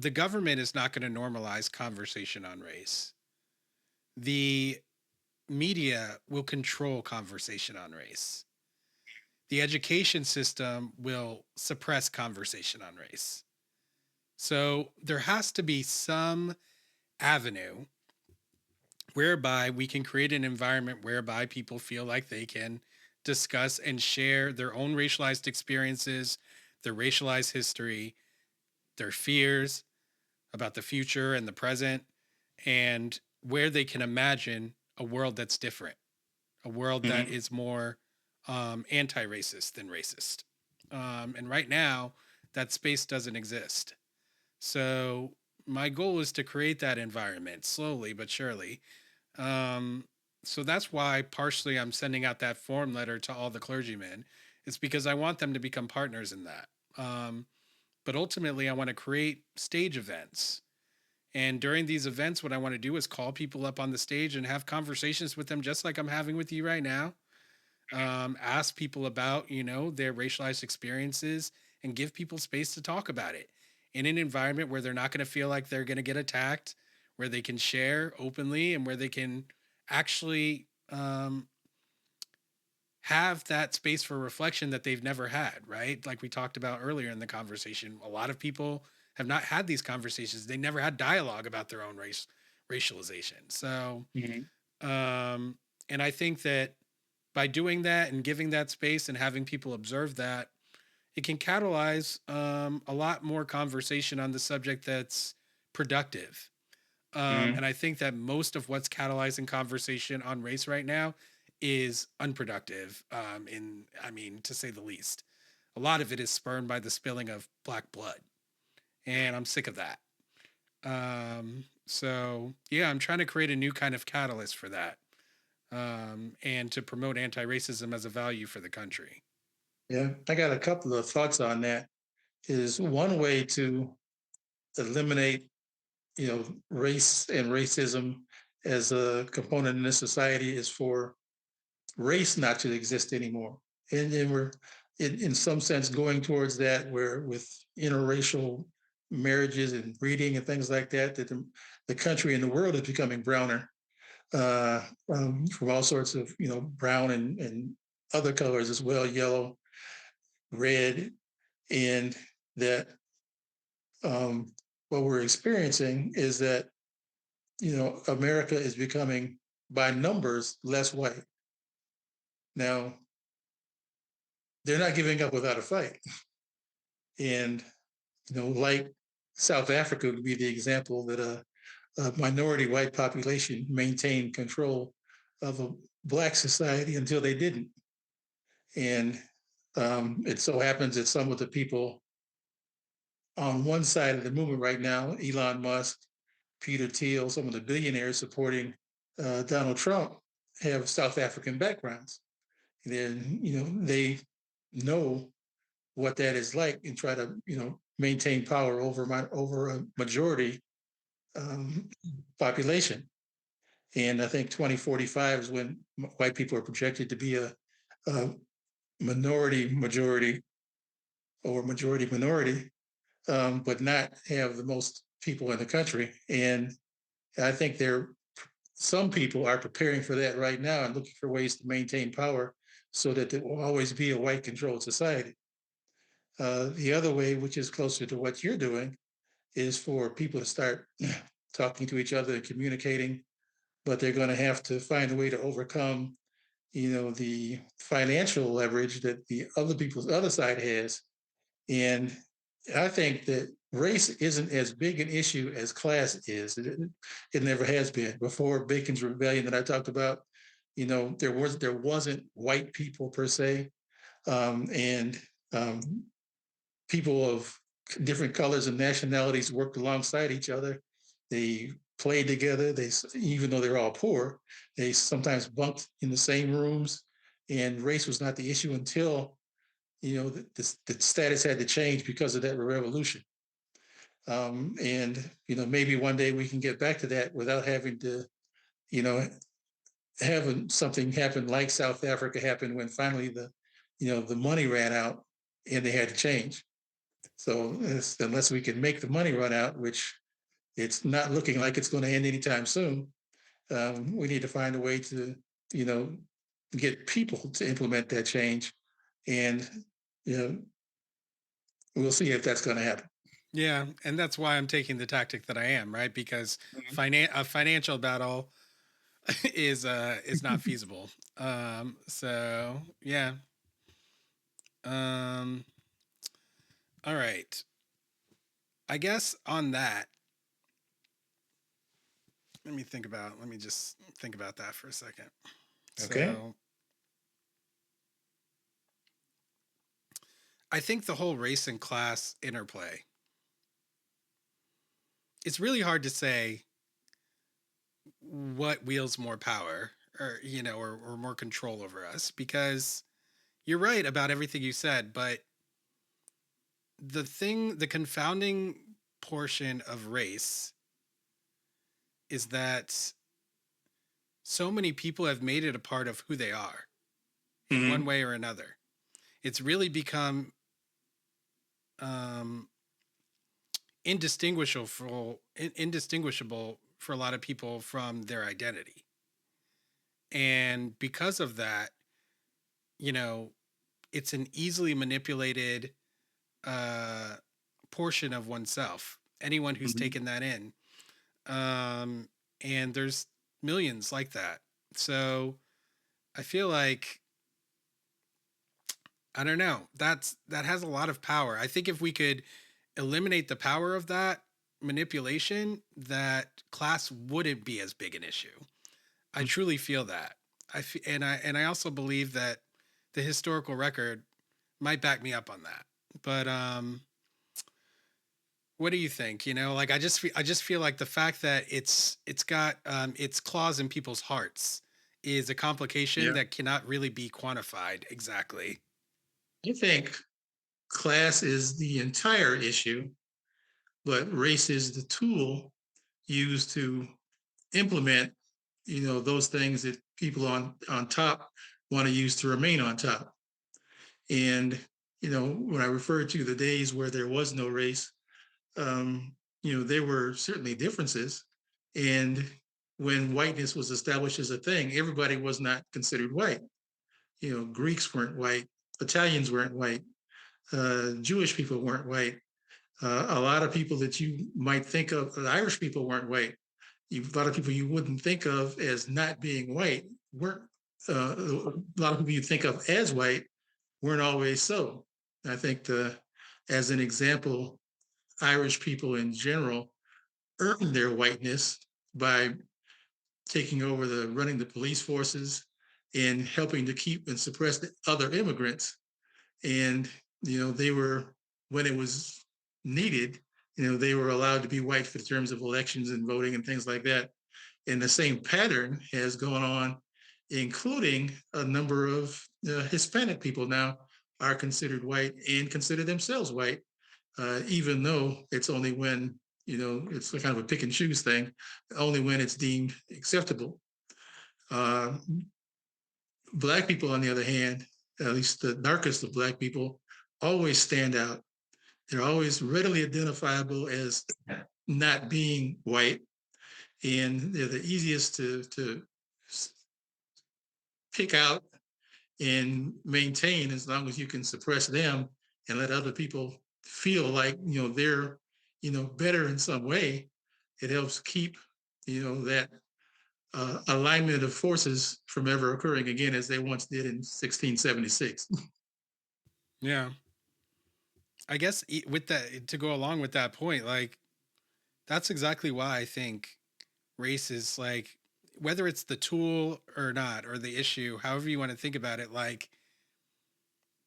the government is not going to normalize conversation on race. The media will control conversation on race. The education system will suppress conversation on race. So there has to be some avenue whereby we can create an environment whereby people feel like they can discuss and share their own racialized experiences, their racialized history, their fears about the future and the present, and where they can imagine a world that's different, a world that Hmm. is more anti-racist than racist. And right now, that space doesn't exist. So my goal is to create that environment slowly but surely. Um, so that's why partially I'm sending out that form letter to all the clergymen. It's because I want them to become partners in that. But ultimately, I want to create stage events. And during these events, what I want to do is call people up on the stage and have conversations with them, just like I'm having with you right now. Ask people about, their racialized experiences and give people space to talk about it in an environment where they're not going to feel like they're going to get attacked, where they can share openly and where they can actually have that space for reflection that they've never had, right? Like we talked about earlier in the conversation, a lot of people have not had these conversations. They never had dialogue about their own racialization. So, Hmm. um, and I think that by doing that and giving that space and having people observe that, it can catalyze a lot more conversation on the subject that's productive. And Hmm. I think that most of what's catalyzing conversation on race right now is unproductive. To say the least, a lot of it is spurned by the spilling of black blood, and I'm sick of that. So yeah, I'm trying to create a new kind of catalyst for that, and to promote anti-racism as a value for the country. Yeah, I got a couple of thoughts on that. Is one way to eliminate, race and racism as a component in this society is for race not to exist anymore. And we're in some sense going towards that, where with interracial marriages and breeding and things like that, that the country and the world is becoming browner, from all sorts of, brown and other colors as well, yellow, red, and that what we're experiencing is that, America is becoming by numbers less white. Now, they're not giving up without a fight. And, like South Africa would be the example that a minority white population maintained control of a black society until they didn't. And it so happens that some of the people on one side of the movement right now, Elon Musk, Peter Thiel, some of the billionaires supporting Donald Trump, have South African backgrounds. Then, they know what that is like and try to, maintain power over a majority um, population. And I think 2045 is when white people are projected to be a minority majority or majority minority, but not have the most people in the country. And I think some people are preparing for that right now and looking for ways to maintain power so that there will always be a white controlled society. The other way, which is closer to what you're doing, is for people to start talking to each other and communicating, but they're going to have to find a way to overcome, the financial leverage that the other side has. And I think that race isn't as big an issue as class is. It never has been. Before Bacon's Rebellion that I talked about, there wasn't white people per se, and um, people of different colors and nationalities worked alongside each other. They played together. Even though they're all poor, they sometimes bunked in the same rooms. And race was not the issue until the status had to change because of that revolution. And maybe one day we can get back to that without having to, you know, having something happen like South Africa happened when finally the money ran out and they had to change. So unless we can make the money run out, which it's not looking like it's going to end anytime soon, we need to find a way to, you know, get people to implement that change, and you know, we'll see if that's going to happen. Yeah, and that's why I'm taking the tactic that I am, right? Because Mhm. a financial battle is not feasible. So yeah. Um, all right. I guess on that, let me just think about that for a second. Okay. So I think the whole race and class interplay, it's really hard to say what wields more power or, or more control over us, because you're right about everything you said, but the confounding portion of race is that so many people have made it a part of who they are in one Hmm. way or another. It's really become um, indistinguishable for a lot of people from their identity. And because of that, you know, it's an easily manipulated uh, portion of oneself. Anyone who's Hmm. taken that in, um, and there's millions like that. So I feel like I don't know. That has a lot of power. I think if we could eliminate the power of that manipulation, that class wouldn't be as big an issue. I truly feel that. And I also believe that the historical record might back me up on that. But what do you think? Like I just feel like the fact that it's got its claws in people's hearts is a complication Yeah. that cannot really be quantified exactly. I think class is the entire issue, but race is the tool used to implement, those things that people on top want to use to remain on top. And when I refer to the days where there was no race, there were certainly differences. And when whiteness was established as a thing, everybody was not considered white. Greeks weren't white, Italians weren't white, Jewish people weren't white. A lot of people that you might think of, Irish people weren't white. A lot of people you wouldn't think of as not being white weren't. A lot of people you think of as white weren't always so. I think as an example, Irish people in general earned their whiteness by taking over running the police forces and helping to keep and suppress the other immigrants. And they were, when it was needed, they were allowed to be white for terms of elections and voting and things like that. And the same pattern has gone on, including a number of Hispanic people now are considered white and consider themselves white, even though it's only when, it's kind of a pick and choose thing, only when it's deemed acceptable. Uh, Black people, on the other hand, at least the darkest of Black people, always stand out. They're always readily identifiable as not being white, and they're the easiest to pick out and maintain as long as you can suppress them and let other people feel like they're better in some way. It helps keep that alignment of forces from ever occurring again as they once did in 1676. Yeah. I guess with that, to go along with that point, like that's exactly why I think race is like, whether it's the tool or not, or the issue, however you want to think about it, like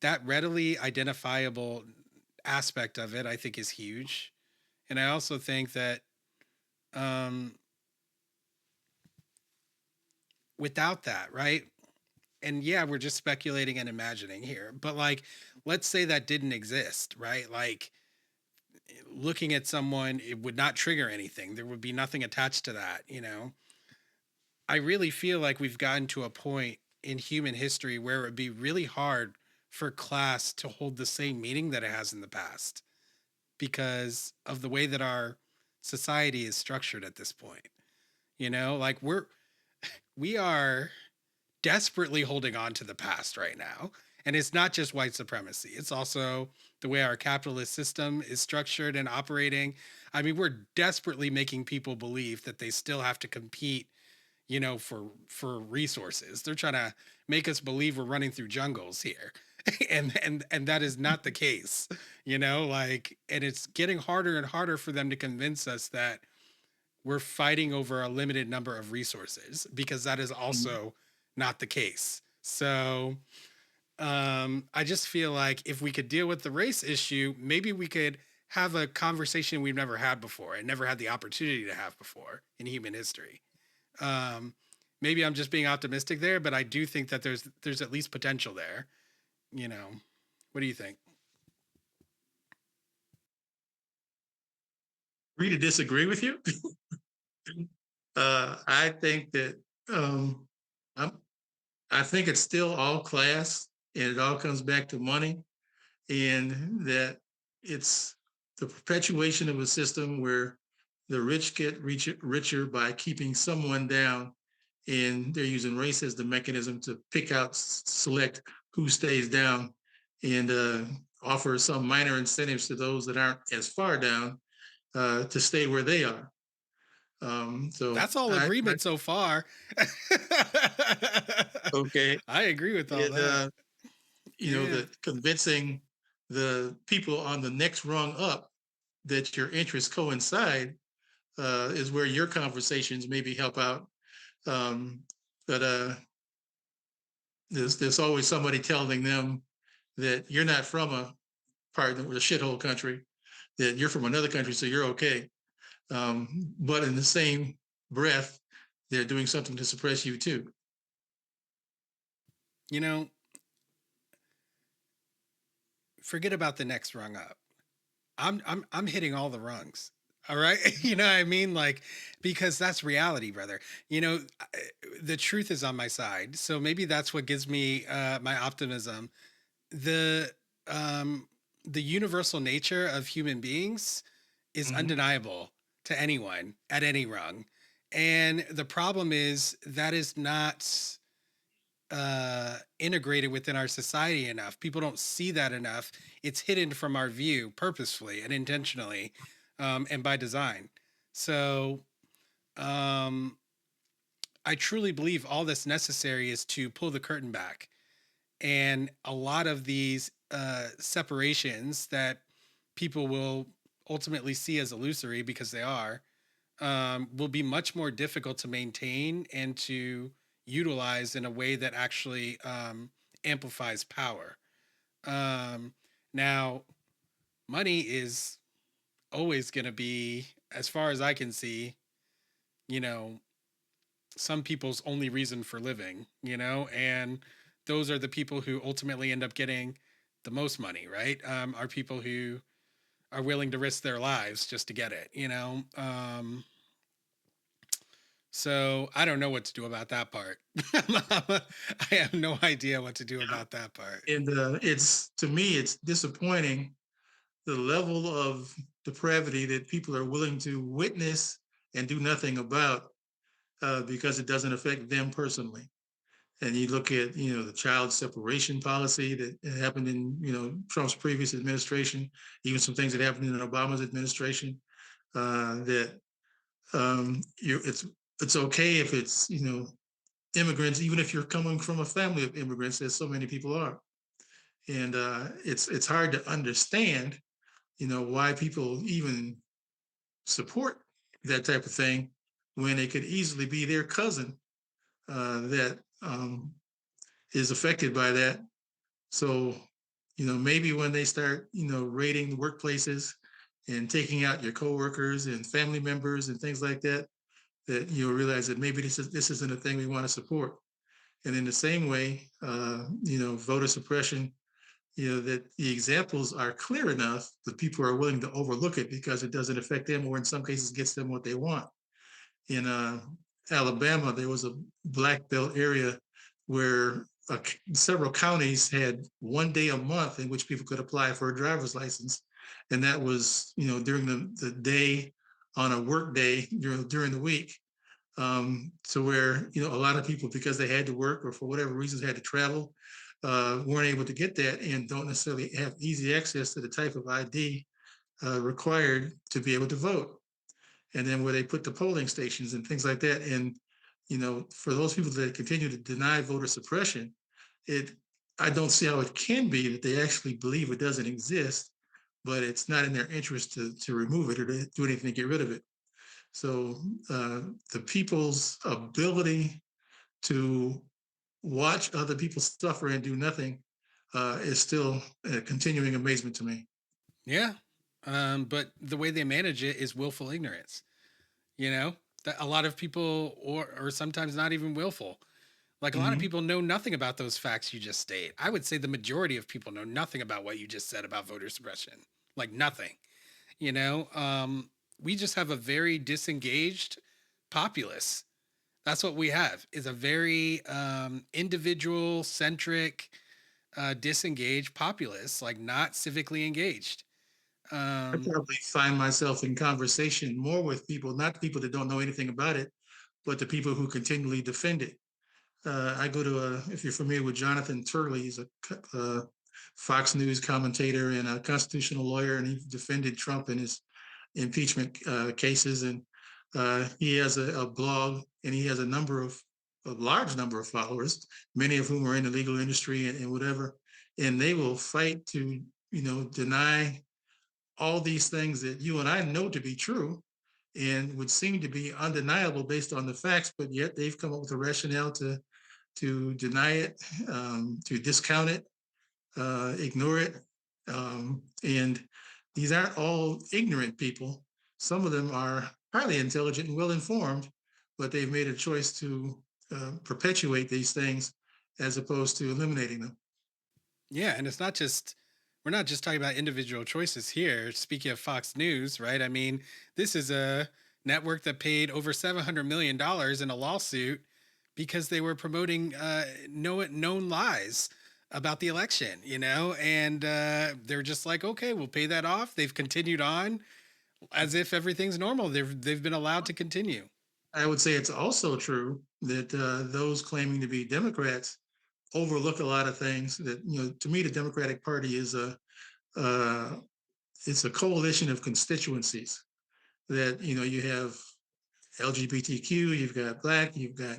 that readily identifiable aspect of it, I think is huge. And I also think that um, without that, right? And yeah, we're just speculating and imagining here, but like, let's say that didn't exist, right? Like, looking at someone, it would not trigger anything. There would be nothing attached to that. I really feel like we've gotten to a point in human history where it would be really hard for class to hold the same meaning that it has in the past. because of the way that our society is structured at this point. Like we are desperately holding on to the past right now. And it's not just white supremacy, it's also the way our capitalist system is structured and operating. I mean, we're desperately making people believe that they still have to compete, for resources. They're trying to make us believe we're running through jungles here. And that is not the case, like, and it's getting harder and harder for them to convince us that we're fighting over a limited number of resources, because that is Mhm. also not the case. So I just feel like if we could deal with the race issue, maybe we could have a conversation we've never had before and never had the opportunity to have before in human history. Um, Maybe I'm just being optimistic there, but I do think that there's at least potential there. You know, what do you think? Agree to disagree with you. I think that um, I'm, I think it's still all class, and it all comes back to money, and that it's the perpetuation of a system where the rich get richer by keeping someone down, and they're using race as the mechanism to pick out, select who stays down, and offer some minor incentives to those that aren't as far down to stay where they are. So That's all agreement so far. okay, I agree with all and that. Yeah. the convincing the people on the next rung up that your interests coincide is where your conversations maybe help out. Um, but there's always somebody telling them that you're not from a part of a shithole country, that you're from another country, so you're okay. But in the same breath, they're doing something to suppress you too. You know, Forget about the next rung up. I'm hitting all the rungs. All right. You know what I mean? Like, because that's reality, brother. The truth is on my side. So maybe that's what gives me my optimism. The um the universal nature of human beings is Mhm. undeniable to anyone at any rung. And the problem is that is not integrated within our society enough. People don't see that enough. It's hidden from our view purposefully and intentionally, and by design. So um, I truly believe all that's necessary is to pull the curtain back, and a lot of these separations that people will ultimately see as illusory, because they are, will be much more difficult to maintain and to utilize in a way that actually amplifies power. Um, Now, money is always going to be, as far as I can see, you know, some people's only reason for living, and those are the people who ultimately end up getting the most money, right? Are people who are willing to risk their lives just to get it. So I don't know what to do about that part. I have no idea what to do Yeah. about that part. And it's to me, it's disappointing the level of depravity that people are willing to witness and do nothing about because it doesn't affect them personally. And you look at the child separation policy that happened in Trump's previous administration, even some things that happened in Obama's administration. That it's okay if it's immigrants, even if you're coming from a family of immigrants, as so many people are. And it's hard to understand why people even support that type of thing when it could easily be their cousin that is affected by that. So, maybe when they start, raiding the workplaces and taking out your coworkers and family members and things like that, that you'll realize that maybe this isn't a thing we want to support. And in the same way, voter suppression, that the examples are clear enough that people are willing to overlook it because it doesn't affect them, or in some cases gets them what they want. In Alabama, there was a black belt area where several counties had one day a month in which people could apply for a driver's license. and that was during the day on a work day during the week. So where a lot of people, because they had to work or for whatever reasons had to travel, weren't able to get that and don't necessarily have easy access to the type of ID required to be able to vote. And then where they put the polling stations and things like that. And for those people that continue to deny voter suppression, it I don't see how it can be that they actually believe it doesn't exist, but it's not in their interest to remove it or to do anything to get rid of it. So the people's ability to watch other people suffer and do nothing is still a continuing amazement to me. Yeah. But the way they manage it is willful ignorance. You know, that a lot of people, or sometimes not even willful. Like a lot of Mhm. people know nothing about those facts you just state. I would say the majority of people know nothing about what you just said about voter suppression. Like nothing. You know, we just have a very disengaged populace. That's what we have, is a very individual centric, disengaged populace, like not civically engaged. I Um, probably find myself in conversation more with people, not people that don't know anything about it, but the people who continually defend it. I go to if you're familiar with Jonathan Turley, he's a Fox News commentator and a constitutional lawyer, and he defended Trump in his impeachment cases. And he has a blog, and he has a large number of followers, many of whom are in the legal industry and whatever. And they will fight to, deny all these things that you and I know to be true and would seem to be undeniable based on the facts, but yet they've come up with a rationale to deny it, to discount it, ignore it. And these aren't all ignorant people. Some of them are highly intelligent and well informed, but they've made a choice to perpetuate these things as opposed to eliminating them. yeah, and we're not just talking about individual choices here. Speaking of Fox News, right? I mean, this is a network that paid over $700 million in a lawsuit because they were promoting known lies about the election, and they're just like, okay, we'll pay that off. They've continued on as if everything's normal. They've been allowed to continue. I would say it's also true that those claiming to be Democrats overlook a lot of things. That to me, the Democratic Party is uh, it's a coalition of constituencies. That you have LGBTQ, you've got Black, you've got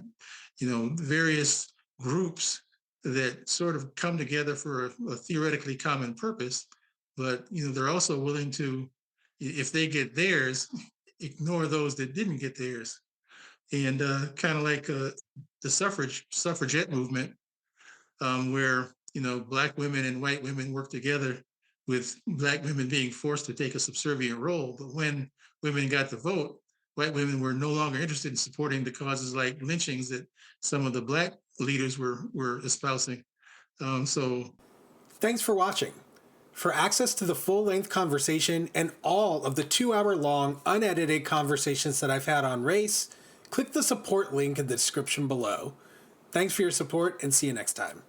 various groups that sort of come together for a theoretically common purpose, but they're also willing to, if they get theirs, ignore those that didn't get theirs. And kind of like the suffragette movement, where Black women and white women work together, with Black women being forced to take a subservient role. But when women got the vote, white women were no longer interested in supporting the causes like lynchings that some of the Black leaders were espousing. So Thanks for watching. For access to the full length conversation and all of the 2 hour long unedited conversations that I've had on race, click the support link in the description below. Thanks for your support and see you next time.